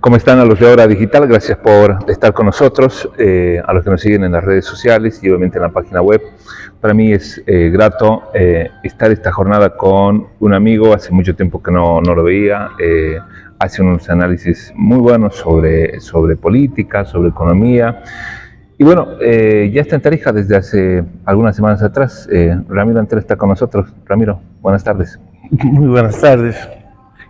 ¿Cómo están a los de Hora Digital? Gracias por estar con nosotros, a los que nos siguen en las redes sociales y obviamente en la página web. Para mí es grato estar esta jornada con un amigo, hace mucho tiempo que no lo veía, hace unos análisis muy buenos sobre política, sobre economía. Y bueno, ya está en Tarija desde hace algunas semanas atrás. Ramiro Antero está con nosotros. Ramiro, buenas tardes. Muy buenas tardes,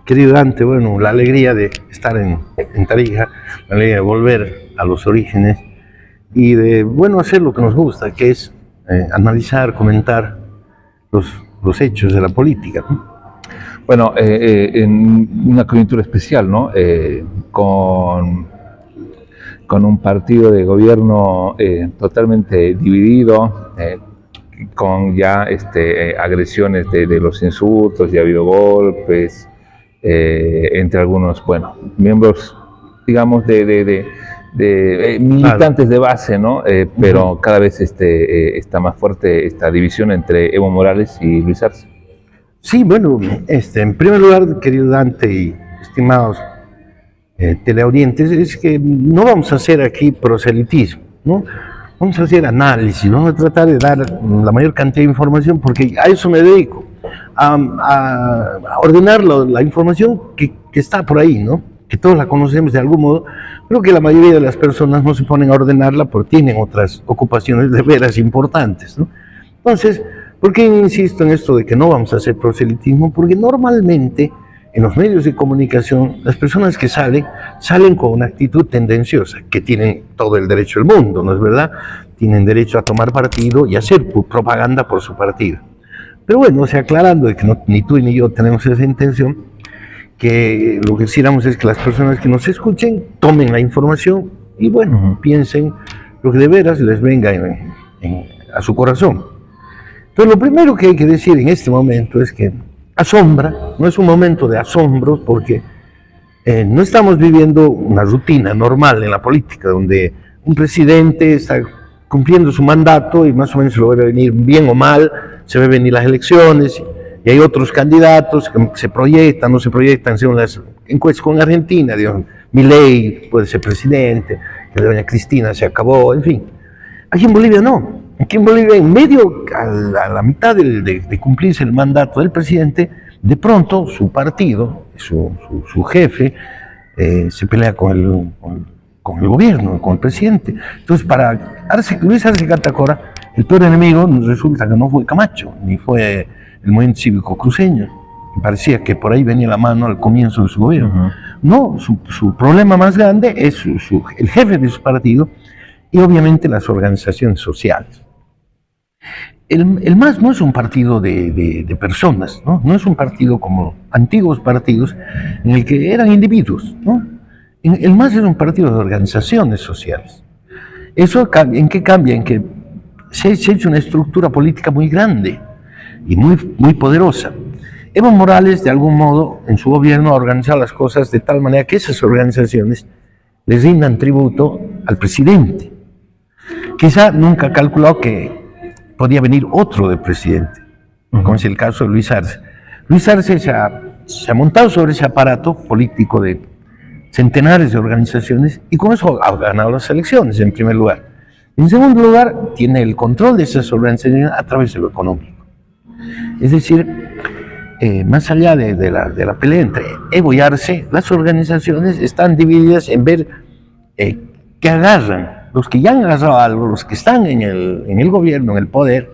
querido Dante. Bueno, la alegría de estar en Tarija, la alegría de volver a los orígenes y de, bueno, hacer lo que nos gusta, que es analizar, comentar los hechos de la política, ¿no? Bueno, en una coyuntura especial, ¿no? Con un partido de gobierno totalmente dividido, con ya agresiones de los insultos, ya ha habido golpes entre algunos, bueno, miembros, digamos, de militantes de base, ¿no? Pero cada vez está más fuerte esta división entre Evo Morales y Luis Arce. Sí, bueno, en primer lugar, querido Dante y estimados teleaudientes, es que no vamos a hacer aquí proselitismo, ¿no? Vamos a hacer análisis, vamos a tratar de dar la mayor cantidad de información, porque a eso me dedico, a ordenar la información que está por ahí, ¿no? Que todos la conocemos de algún modo, pero que la mayoría de las personas no se ponen a ordenarla porque tienen otras ocupaciones de veras importantes, ¿no? Entonces, ¿por qué insisto en esto de que no vamos a hacer proselitismo? Porque normalmente en los medios de comunicación, las personas que salen con una actitud tendenciosa, que tienen todo el derecho del mundo, ¿no es verdad? Tienen derecho a tomar partido y hacer propaganda por su partido. Pero bueno, aclarando de que ni tú ni yo tenemos esa intención, que lo que quisiéramos es que las personas que nos escuchen tomen la información y bueno, piensen lo que de veras les venga a su corazón. Entonces, lo primero que hay que decir en este momento es que asombra, no es un momento de asombro, porque no estamos viviendo una rutina normal en la política, donde un presidente está cumpliendo su mandato y más o menos se lo ve venir bien o mal, se ve venir las elecciones, y hay otros candidatos que se proyectan, no se proyectan según las encuestas. Con Argentina, digamos, Milei puede ser presidente, que doña Cristina se acabó, en fin. Aquí en Bolivia no. Aquí en Bolivia, en medio, a la mitad de cumplirse el mandato del presidente, de pronto su partido, su jefe, se pelea con el gobierno, con el presidente. Entonces, para Luis Arce Catacora, el peor enemigo resulta que no fue Camacho, ni fue el movimiento cívico cruceño. Me parecía que por ahí venía la mano al comienzo de su gobierno. No, su problema más grande es el jefe de su partido y obviamente las organizaciones sociales. El MAS no es un partido de personas, ¿no? No es un partido como antiguos partidos en el que eran individuos, ¿no? El MAS es un partido de organizaciones sociales. ¿Eso en qué cambia? En que se ha hecho una estructura política muy grande y muy poderosa. Evo Morales, de algún modo, en su gobierno ha organizado las cosas de tal manera que esas organizaciones les rindan tributo al presidente. Quizá nunca calculó que podía venir otro de presidente, como es el caso de Luis Arce. Luis Arce se ha montado sobre ese aparato político de centenares de organizaciones y con eso ha ganado las elecciones, en primer lugar. En segundo lugar, tiene el control de esas organizaciones a través de lo económico. Es decir, más allá de la pelea entre Evo y Arce, las organizaciones están divididas en ver qué agarran. Los que ya han agarrado algo, los que están en el gobierno, en el poder,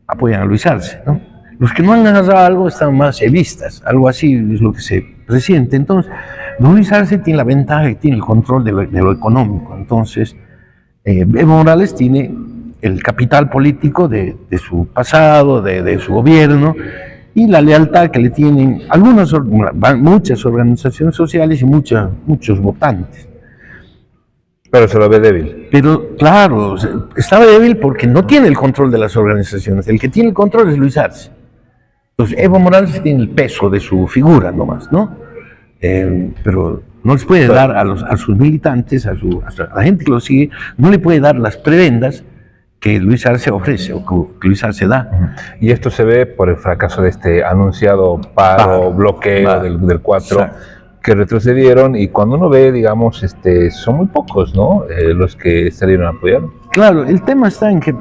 apoyan a Luis Arce, ¿no? Los que no han agarrado algo están más evistas, algo así es lo que se presiente. Entonces, Luis Arce tiene la ventaja que tiene el control de lo económico. Entonces, Evo Morales tiene el capital político de su pasado, de su gobierno, y la lealtad que le tienen muchas organizaciones sociales y muchos votantes. Pero se lo ve débil. Pero claro, estaba débil porque no tiene el control de las organizaciones. El que tiene el control es Luis Arce. Entonces Evo Morales tiene el peso de su figura nomás, ¿no? Pero no les puede dar a sus militantes, a la gente que lo sigue, no le puede dar las prebendas que Luis Arce ofrece o que Luis Arce da. Y esto se ve por el fracaso de este anunciado bloqueo del 4. que retrocedieron, y cuando uno ve, digamos, son muy pocos, ¿no? Los que salieron a apoyar. Claro, el tema está en que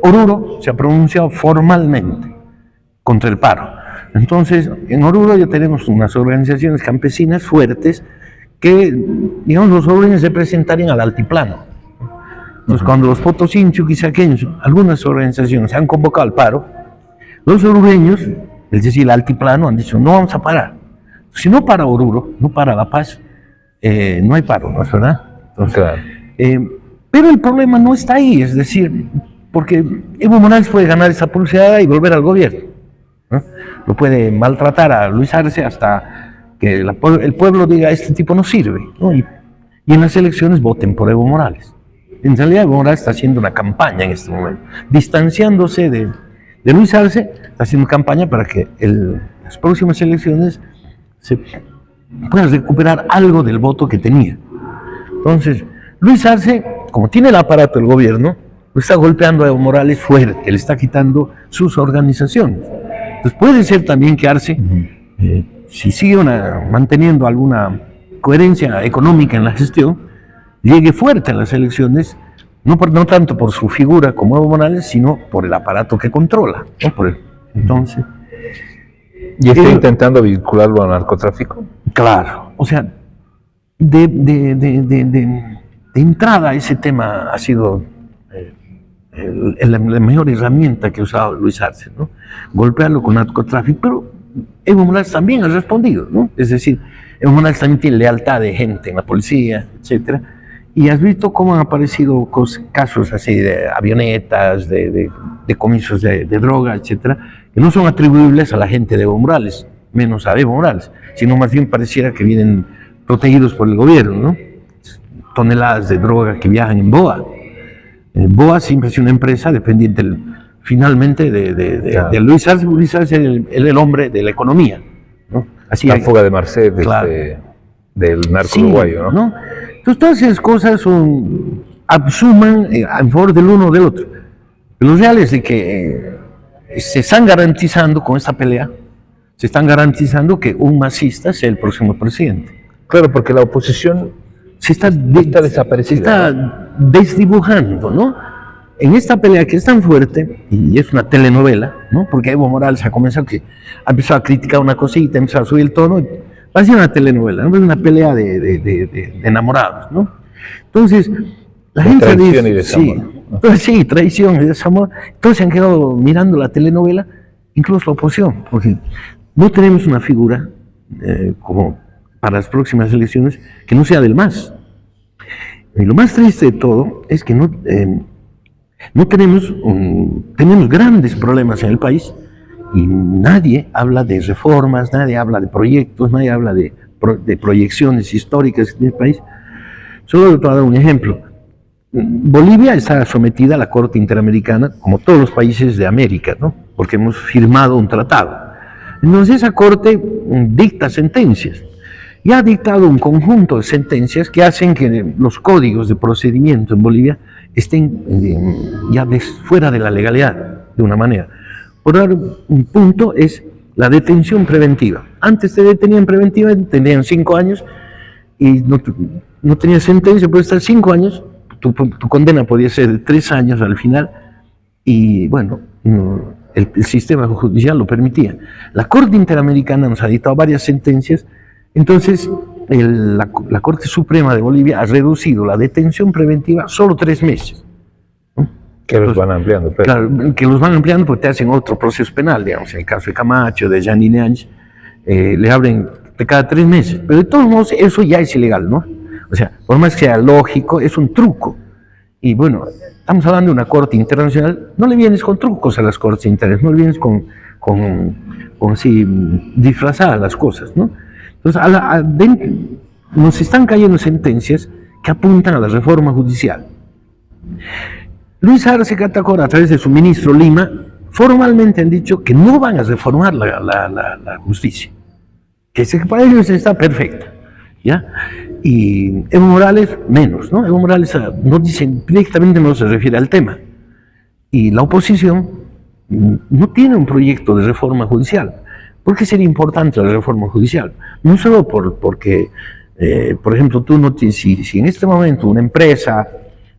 Oruro se ha pronunciado formalmente contra el paro. Entonces, en Oruro ya tenemos unas organizaciones campesinas fuertes que, digamos, los orureños se presentarían al altiplano. Entonces, cuando los potosinos, chuquisaqueños, algunas organizaciones se han convocado al paro, los orureños, es decir, el altiplano, han dicho, no vamos a parar. Si no para Oruro, no para La Paz, no hay paro, ¿no es verdad? Entonces, Claro. pero el problema no está ahí, es decir, porque Evo Morales puede ganar esa pulseada y volver al gobierno, ¿no? Lo puede maltratar a Luis Arce hasta que el pueblo diga, este tipo no sirve, ¿no? Y en las elecciones voten por Evo Morales. En realidad Evo Morales está haciendo una campaña en este momento, distanciándose de Luis Arce, está haciendo campaña para que las próximas elecciones se pueda recuperar algo del voto que tenía. Entonces, Luis Arce, como tiene el aparato del gobierno, lo está golpeando a Evo Morales fuerte, le está quitando sus organizaciones. Entonces puede ser también que Arce, si sigue manteniendo alguna coherencia económica en la gestión, llegue fuerte a las elecciones, no tanto por su figura como Evo Morales, sino por el aparato que controla, ¿no? Entonces, ¿Y está intentando vincularlo al narcotráfico? claro, o sea, de entrada ese tema ha sido la mejor herramienta que ha usado Luis Arce, ¿no? Golpearlo con narcotráfico, pero Evo Morales también ha respondido, ¿no? Es decir, Evo Morales también tiene lealtad de gente en la policía, etcétera, y has visto cómo han aparecido casos así de avionetas, de decomisos de droga, etcétera, que no son atribuibles a la gente de Evo Morales, menos a Evo Morales, sino más bien pareciera que vienen protegidos por el gobierno, ¿no? Toneladas de droga que viajan en BOA. BOA siempre es una empresa dependiente finalmente de Luis Arce. Luis Arce es el hombre de la economía, ¿no? Así la fuga de Mercedes, claro, del narco sí, uruguayo, ¿no? Entonces todas esas cosas suman en favor del uno o del otro. Lo real es de que se están garantizando con esta pelea, se están garantizando que un masista sea el próximo presidente. Claro, porque la oposición está desaparecida, se está desdibujando, ¿no? En esta pelea que es tan fuerte, y es una telenovela, ¿no? Porque Evo Morales ha empezado a criticar una cosita, ha empezado a subir el tono, parece una telenovela, ¿no? Es una pelea de enamorados, ¿no? Entonces, la gente traición dice, y desamor, sí, entonces, sí, traición y desamor. Entonces se han quedado mirando la telenovela, incluso la oposición, porque no tenemos una figura como para las próximas elecciones que no sea del MAS. Y lo más triste de todo es que no tenemos grandes problemas en el país y nadie habla de reformas, nadie habla de proyectos, nadie habla de proyecciones históricas del país. Solo te voy a dar un ejemplo. Bolivia está sometida a la Corte Interamericana, como todos los países de América, ¿no? Porque hemos firmado un tratado. Entonces esa Corte dicta sentencias y ha dictado un conjunto de sentencias que hacen que los códigos de procedimiento en Bolivia estén ya fuera de la legalidad, de una manera. Por dar un punto es la detención preventiva. Antes te detenían preventiva, tenían 5 años y no tenías sentencia, puedes estar 5 años, tu condena podía ser de 3 años al final y bueno, el sistema judicial lo permitía. La Corte Interamericana nos ha dictado varias sentencias. Entonces, la Corte Suprema de Bolivia ha reducido la detención preventiva solo 3 meses. ¿No? Que los van ampliando. Pero... Claro, que los van ampliando porque te hacen otro proceso penal, digamos, en el caso de Camacho, de Janine Áñez, le abren de cada 3 meses. Pero de todos modos, eso ya es ilegal, ¿no? O sea, por más que sea lógico, es un truco. Y bueno, estamos hablando de una corte internacional, no le vienes con trucos a las cortes internacionales, no le vienes con así disfrazadas las cosas, ¿no? Entonces, nos están cayendo sentencias que apuntan a la reforma judicial. Luis Arce Catacora, a través de su ministro Lima, formalmente han dicho que no van a reformar la justicia, que para ellos está perfecta, ¿ya? Y Evo Morales menos, ¿no? Evo Morales no dice directamente, no se refiere al tema. Y la oposición no tiene un proyecto de reforma judicial. ¿Por qué sería importante la reforma judicial? No solo porque, por ejemplo, tú no si en este momento una empresa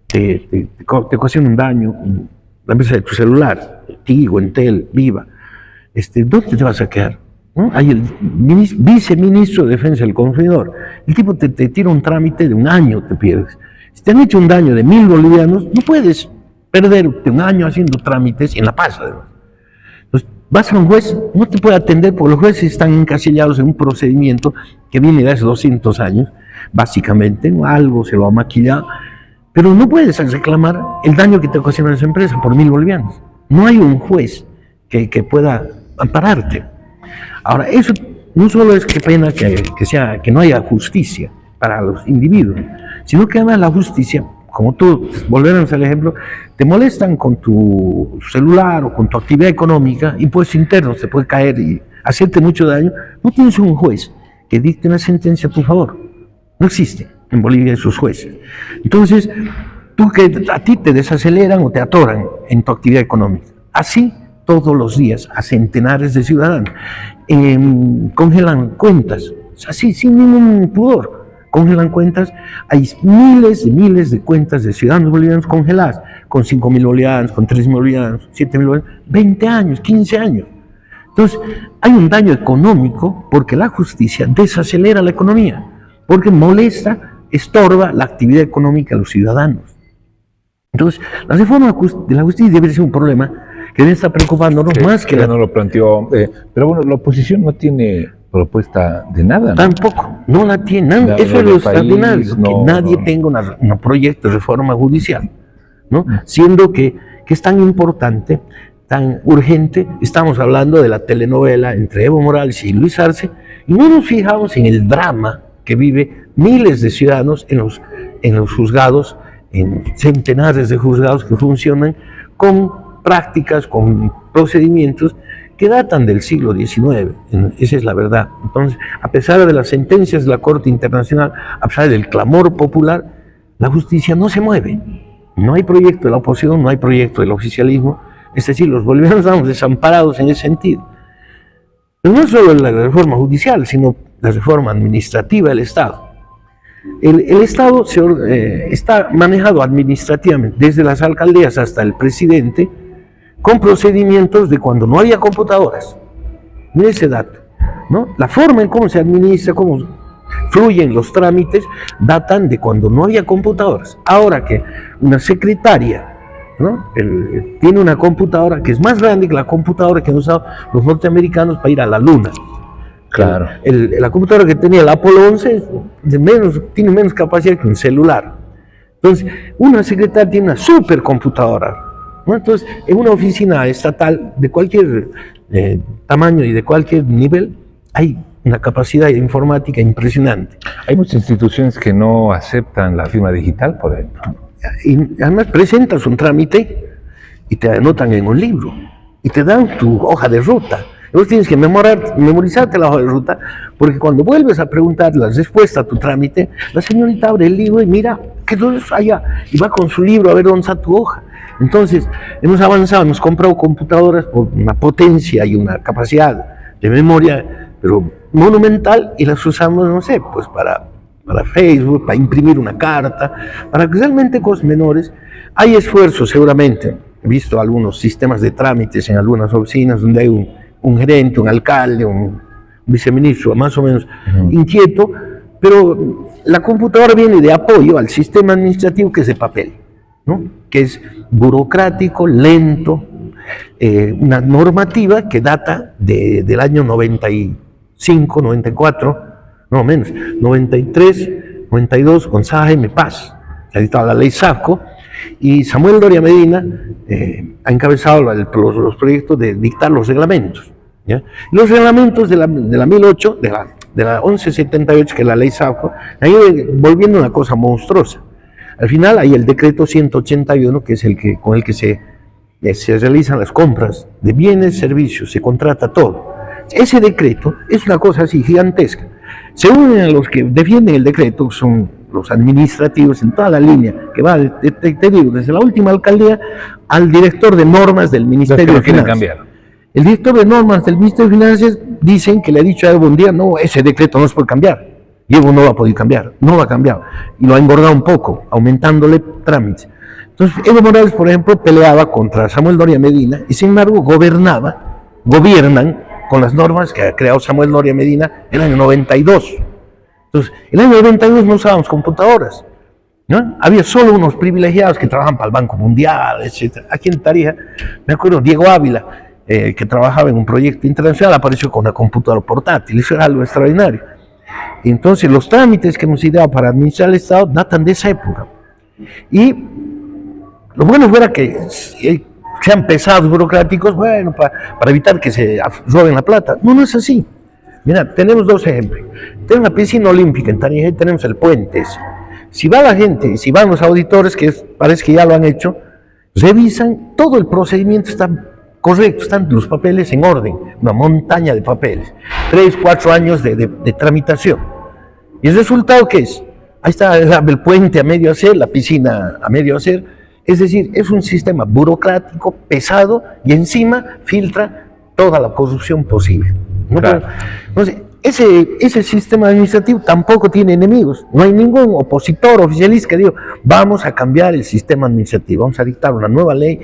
te ocasiona un daño, la empresa de tu celular, Tigo, Entel, Viva, ¿dónde te vas a quedar? ¿No? Hay el viceministro de Defensa del Consumidor. El tipo te tira un trámite de un año, te pierdes. Si te han hecho un daño de 1.000 bolivianos, no puedes perderte un año haciendo trámites en La Paz, además. Entonces, vas a un juez, no te puede atender porque los jueces están encasillados en un procedimiento que viene de hace 200 años, básicamente, ¿no? Algo se lo ha maquillado, pero no puedes reclamar el daño que te ocasiona esa empresa por 1.000 bolivianos. No hay un juez que pueda ampararte. Ahora, eso no solo es que pena que no haya justicia para los individuos, sino que además la justicia, como tú, volvemos al ejemplo, te molestan con tu celular o con tu actividad económica, impuestos internos, te puede caer y hacerte mucho daño, no tienes un juez que dicte una sentencia a tu favor. No existe en Bolivia esos jueces. Entonces, a ti te desaceleran o te atoran en tu actividad económica. Así, todos los días, a centenares de ciudadanos. Congelan cuentas, así, sin ningún pudor. Congelan cuentas, hay miles de cuentas de ciudadanos bolivianos congeladas, con 5.000 bolivianos, con 3.000 bolivianos, 7.000 bolivianos, 20 años, 15 años. Entonces, hay un daño económico porque la justicia desacelera la economía, porque molesta, estorba la actividad económica de los ciudadanos. Entonces, la reforma de la justicia debe ser un problema que debe estar preocupándonos más que no lo planteó. Pero bueno, la oposición no tiene propuesta de nada, ¿no? Tampoco, no la tiene. Eso es lo extraordinario, que nadie tenga un proyecto de reforma judicial, ¿no? Siendo que es tan importante, tan urgente. Estamos hablando de la telenovela entre Evo Morales y Luis Arce, y no nos fijamos en el drama que vive miles de ciudadanos en los juzgados, en centenares de juzgados que funcionan con prácticas, con procedimientos que datan del siglo XIX, esa es la verdad. Entonces, a pesar de las sentencias de la Corte Internacional, a pesar del clamor popular, la justicia no se mueve. No hay proyecto de la oposición, no hay proyecto del oficialismo, es decir, los bolivianos estamos desamparados en ese sentido. Pero no solo la reforma judicial, sino la reforma administrativa del Estado. El Estado está manejado administrativamente, desde las alcaldías hasta el presidente, con procedimientos de cuando no había computadoras. Mire ese dato, ¿no? La forma en cómo se administra, cómo fluyen los trámites, datan de cuando no había computadoras. Ahora que una secretaria, ¿no? Tiene una computadora que es más grande que la computadora que han usado los norteamericanos para ir a la luna. Claro. La computadora que tenía el Apolo 11 tiene menos capacidad que un celular. Entonces, una secretaria tiene una supercomputadora, ¿no? Entonces, en una oficina estatal de cualquier tamaño y de cualquier nivel, hay una capacidad informática impresionante. Hay muchas instituciones que no aceptan la firma digital, por ejemplo. Y además presentas un trámite y te anotan en un libro y te dan tu hoja de ruta. Vos tienes que memorizarte la hoja de ruta, porque cuando vuelves a preguntar la respuesta a tu trámite, la señorita abre el libro y mira, ¿qué es eso allá? Y va con su libro a ver dónde está tu hoja. Entonces, hemos avanzado, hemos comprado computadoras por una potencia y una capacidad de memoria, pero monumental, y las usamos, no sé, pues para Facebook, para imprimir una carta, para realmente cosas menores. Hay esfuerzos, seguramente. He visto algunos sistemas de trámites en algunas oficinas donde hay un gerente, un alcalde, un viceministro más o menos inquieto, pero la computadora viene de apoyo al sistema administrativo que es de papel, ¿no? Que es burocrático, lento, una normativa que data del año 95, 94, no menos, 93, 92, con Sá Jaime Paz, que ha dictado la ley SAFCO, y Samuel Doria Medina ha encabezado los proyectos de dictar los reglamentos, ¿ya? Los reglamentos de la 1008, de la 1178, que es la ley SAFCO, han ido volviendo una cosa monstruosa. Al final hay el decreto 181, que es con el que se realizan las compras de bienes, servicios, se contrata todo. Ese decreto es una cosa así gigantesca. Se unen a los que defienden el decreto, son los administrativos en toda la línea, que va, te digo, desde la última alcaldía al director de normas del Ministerio de Finanzas. Cambiar. El director de normas del Ministerio de Finanzas dicen que le ha dicho a Evo un día, no, ese decreto no se puede cambiar. Y Evo no va a poder cambiar, no lo ha cambiado. Y lo ha engordado un poco, aumentándole trámites. Entonces, Evo Morales, por ejemplo, peleaba contra Samuel Doria Medina y sin embargo gobiernan con las normas que ha creado Samuel Doria Medina en el año 92. Entonces, en el año 92 no usábamos computadoras, ¿no? Había solo unos privilegiados que trabajaban para el Banco Mundial, etc. Aquí en Tarija, me acuerdo, Diego Ávila, que trabajaba en un proyecto internacional, apareció con una computadora portátil, eso era algo extraordinario. Entonces, los trámites que hemos ideado para administrar el Estado datan de esa época. Y lo bueno fuera que sean pesados, burocráticos, bueno, para evitar que se roben la plata. No, no es así. Mira, tenemos dos ejemplos. Tenemos la piscina olímpica en Tarija y tenemos el puente ese. Si va la gente, si van los auditores, que parece que ya lo han hecho, revisan, todo el procedimiento está correcto, están los papeles en orden, una montaña de papeles, 3, 4 años de tramitación. ¿Y el resultado qué es? Ahí está el puente a medio hacer, la piscina a medio hacer, es decir, es un sistema burocrático, pesado, y encima filtra toda la corrupción posible. ¿No? Claro. Entonces, ese sistema administrativo tampoco tiene enemigos, no hay ningún opositor oficialista que diga, vamos a cambiar el sistema administrativo, vamos a dictar una nueva ley,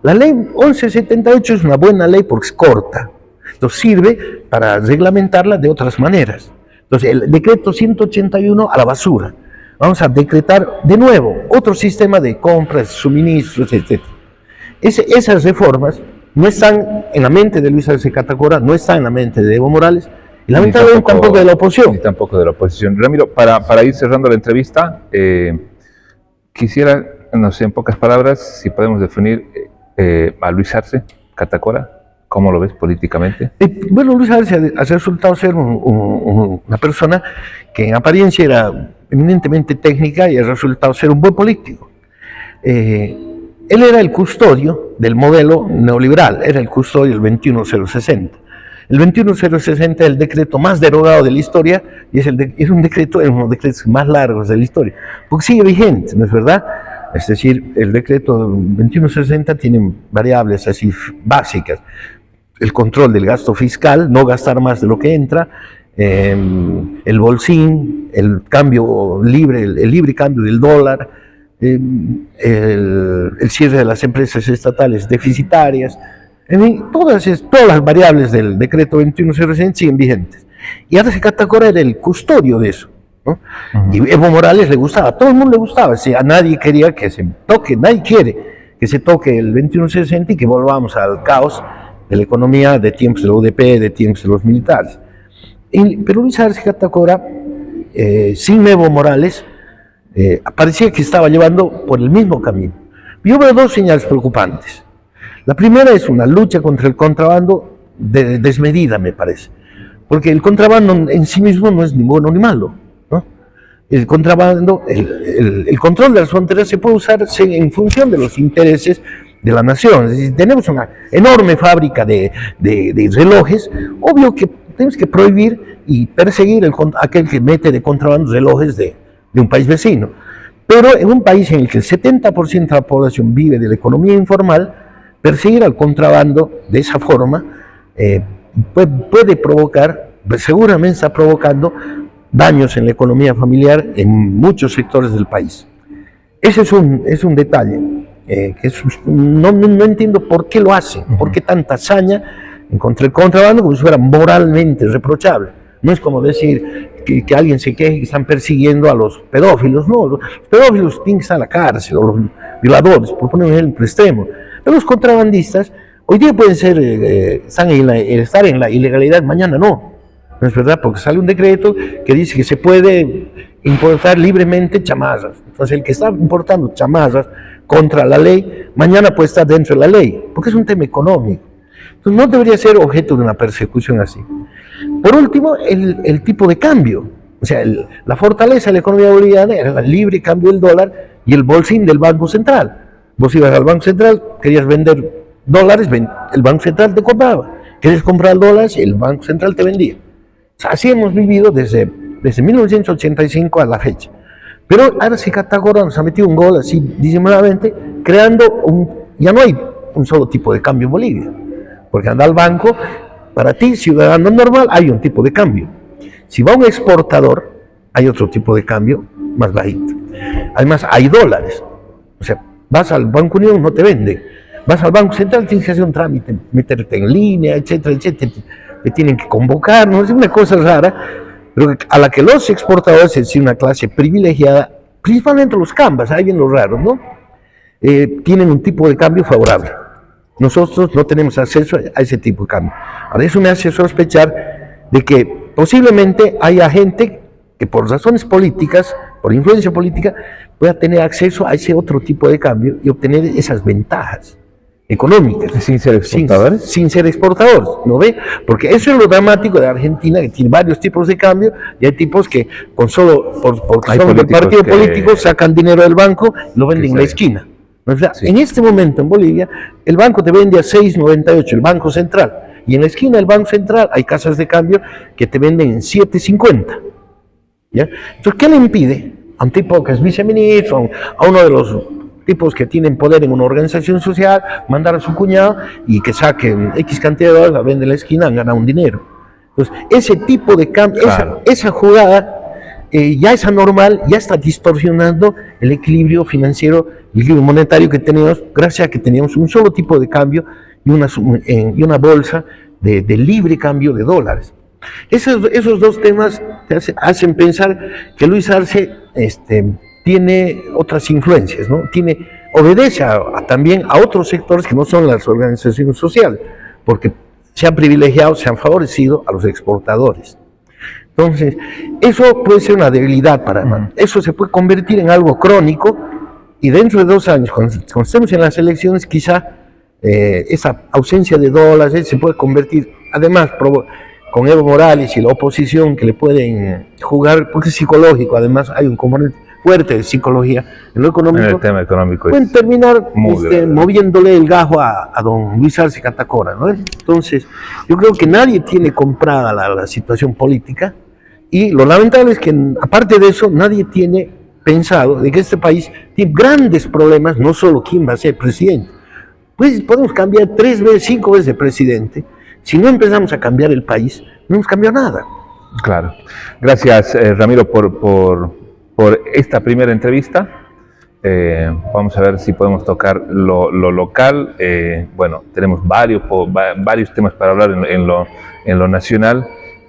la ley 1178 es una buena ley porque es corta, entonces sirve para reglamentarla de otras maneras. Entonces el decreto 181 a la basura, vamos a decretar de nuevo otro sistema de compras, suministros, etc. Esas reformas no están en la mente de Luis Arce Catacora, no están en la mente de Evo Morales, y lamentablemente tampoco de la oposición. Ni tampoco de la oposición. Ramiro, para ir cerrando la entrevista, quisiera, no sé, en pocas palabras, si podemos definir a Luis Arce Catacora, ¿cómo lo ves políticamente? Bueno, Luis Arce ha resultado ser una persona que en apariencia era eminentemente técnica y ha resultado ser un buen político. Él era el custodio del modelo neoliberal, era el custodio del 21060. El 21060 es el decreto más derogado de la historia y es uno de los decretos más largos de la historia, porque sigue vigente, ¿no es verdad? Es decir, el decreto 2160 tiene variables así básicas: el control del gasto fiscal, no gastar más de lo que entra, el bolsín, el cambio libre, el libre cambio del dólar, el cierre de las empresas estatales deficitarias, en fin, todas las variables del decreto 2160 siguen vigentes. Y Arce Catacora era el custodio de eso, ¿no? Y Evo Morales le gustaba, a todo el mundo le gustaba, a nadie quería que se toque, nadie quiere que se toque el 2160 y que volvamos al caos de la economía de tiempos de la UDP, de tiempos de los militares. Pero Luis Arce Catacora, sin Evo Morales, parecía que estaba llevando por el mismo camino. Yo veo dos señales preocupantes. La primera es una lucha contra el contrabando desmedida, me parece, porque el contrabando en sí mismo no es ni bueno ni malo, ¿no? El contrabando, el control de las fronteras se puede usar en función de los intereses de la nación. Es decir, tenemos una enorme fábrica de relojes, obvio que tenemos que prohibir y perseguir aquel que mete de contrabando relojes de un país vecino. Pero en un país en el que el 70% de la población vive de la economía informal, perseguir al contrabando de esa forma puede provocar, seguramente está provocando daños en la economía familiar en muchos sectores del país. Ese es un detalle que no entiendo por qué lo hace, por qué tanta hazaña contra el contrabando como si fuera moralmente reprochable. No es como decir que alguien se queje que están persiguiendo a los pedófilos, no, los pedófilos tienen que estar en la cárcel, o los violadores, por poner un ejemplo extremo. Pero los contrabandistas hoy día pueden estar en la ilegalidad, mañana no. No es verdad, porque sale un decreto que dice que se puede importar libremente chamarras. Entonces el que está importando chamarras contra la ley, mañana puede estar dentro de la ley, porque es un tema económico. Entonces no debería ser objeto de una persecución así. Por último, el tipo de cambio. O sea, la fortaleza de la economía boliviana era el libre cambio del dólar y el bolsín del Banco Central. Vos ibas al Banco Central, querías vender dólares, el Banco Central te compraba. Querías comprar dólares, el Banco Central te vendía. O sea, así hemos vivido desde 1985 a la fecha. Pero Arce Catacora nos ha metido un gol así disimuladamente, creando ya no hay un solo tipo de cambio en Bolivia. Porque anda al banco, para ti, ciudadano normal, hay un tipo de cambio. Si va un exportador, hay otro tipo de cambio más bajito. Además, hay dólares. O sea, vas al Banco Unión, no te vende. Vas al Banco Central, tienes que hacer un trámite, meterte en línea, etcétera, etcétera. Te tienen que convocar, ¿no? Es una cosa rara, pero a la que los exportadores, es decir, una clase privilegiada, principalmente los cambas, ahí vienen los raros, ¿no? Tienen un tipo de cambio favorable. Nosotros no tenemos acceso a ese tipo de cambio. Ahora, eso me hace sospechar de que posiblemente haya gente que por razones políticas, por influencia política, pueda tener acceso a ese otro tipo de cambio y obtener esas ventajas económicas. Sin ser exportadores. Sin ser exportadores, ¿no ve? Porque eso es lo dramático de Argentina, que tiene varios tipos de cambio, y hay tipos que porque son del partido político sacan dinero del banco y lo venden en la esquina. O sea, sí. En este momento en Bolivia, el banco te vende a 6.98, el Banco Central, y en la esquina del Banco Central hay casas de cambio que te venden en 7.50. ¿Ya? Entonces, ¿qué le impide a un tipo que es viceministro, a uno de los tipos que tienen poder en una organización social, mandar a su cuñado y que saquen X cantidad de dólares, la venden en la esquina, han ganado un dinero? Entonces, ese tipo de cambio, claro, esa jugada ya es anormal, ya está distorsionando el equilibrio financiero, el equilibrio monetario que teníamos, gracias a que teníamos un solo tipo de cambio y una bolsa de libre cambio de dólares. Esos dos temas te hacen pensar que Luis Arce tiene otras influencias, ¿no? Obedece también a otros sectores que no son las organizaciones sociales, porque se han privilegiado, se han favorecido a los exportadores. Entonces, eso puede ser una debilidad para eso se puede convertir en algo crónico, y dentro de 2 años, cuando estemos en las elecciones, quizá esa ausencia de dólares se puede convertir, además, con Evo Morales y la oposición que le pueden jugar, porque es psicológico, además hay un componente fuerte de psicología en lo económico. En el tema económico pueden terminar moviéndole el gajo a don Luis Arce Catacora, ¿no? Entonces, yo creo que nadie tiene comprada la situación política, y lo lamentable es que, aparte de eso, nadie tiene pensado de que este país tiene grandes problemas, no solo quién va a ser presidente. Pues podemos cambiar 3 veces, 5 veces de presidente. Si no empezamos a cambiar el país, no hemos cambiado nada. Claro. Gracias, Ramiro, por esta primera entrevista. Vamos a ver si podemos tocar lo local. Bueno, tenemos varios temas para hablar en lo nacional.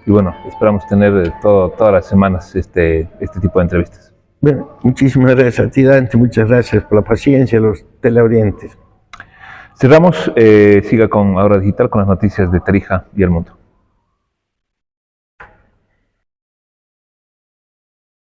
Y bueno, esperamos tener todas las semanas este tipo de entrevistas. Bueno, muchísimas gracias a ti, Dante. Muchas gracias por la paciencia, los teleaudientes. Cerramos, siga con Ahora Digital con las noticias de Tarija y el mundo.